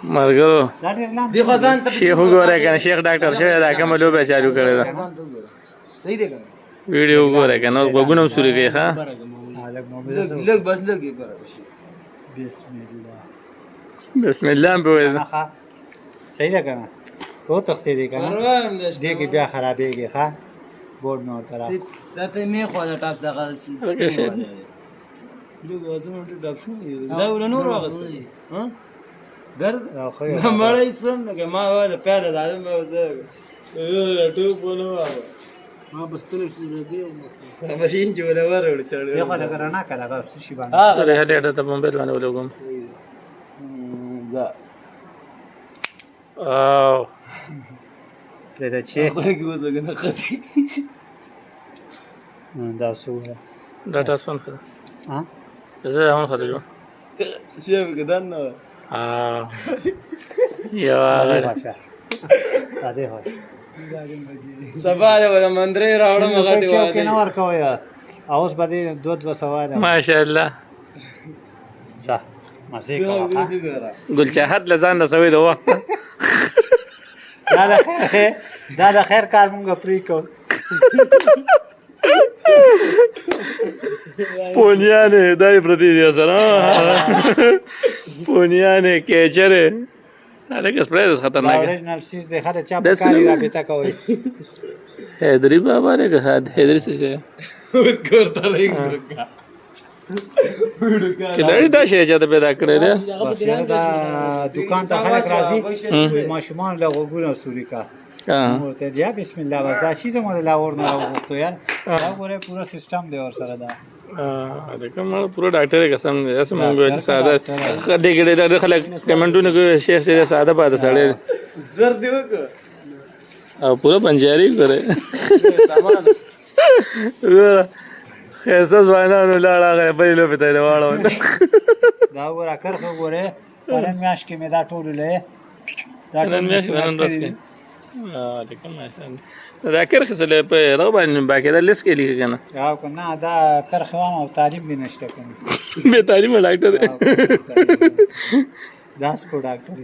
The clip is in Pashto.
مرګرو دی خزان ته شیخ وګوره کنه شیخ ډاکټر شوی دا کوم لوبه چالو کړی دا صحیح دی کنه ویډیو وګوره کنه وګونم سوري کوي ښا لګ بس لګ ګره بسم الله په وې صحیح ده کنه کو تختې دی کنه دې کې بیا خرابېږي ښا بورډ نور کرا دا ته می خو دا ټاپ دغه لګ اته ډاپ شو دا ول نور واغسته ها درد نه مړی څنګه ما وله پیاده ځم زه ټوپ ونه واه ما بستل شو دې ماشین جوړ ورول سره یو خدای کرنا کړه دا څه شی باندې اره هټه ته موبایل باندې ولګم دا او دا چې هغه وزګ نه خدي دا څه ډاټا څون کړه ها زه هم خدای شیف کدان نو یا هغه دا دې هو سبا ولا مندرې راوړم غټي چې کنه ورکوي اوس باندې دوه سوال ماشاءالله ځه مزه کوه ګل چاحت لزان رسوي دا دا د خیر کار مونږ پری کو پونیانه دای پرتی دی سره پونیانه کېچره الګ سپریز خطرناک اوریجنل چیز د هر چا په کاری رابطه کوي حیدری بابا نے کہا حیدری سے کرتا لګ کله دا شی چې پیدا کړی دی دا دکان ته خلک راځي ماشومان له وګورو سوري کا ته بیا بسم الله بس دا شی زموږ لا ور نه وختو یار دا ګوره پورا سیستم دی اور سره دا دا کوم پورا ډاکټر قسم دی اسه مونږ چې ساده خدای کې دا خلک کمنټونه کوي شیخ سے ساده پاته سړی زر دی وک او پورا بنجاری करे خیسس وانانو لاړه غه په لو پته دی واړو دا ګوره کرخه ګوره پرن میاش کې مې دا ټول له دا نن میاش نن راس کې دا کوم ماشین دا کرخه سره په رغبان باکې دا لیس کې لیکه کنه یا کنه دا کرخه او تعلیم به نشته کنه به تعلیم ډاکټر دا سپو ډاکټر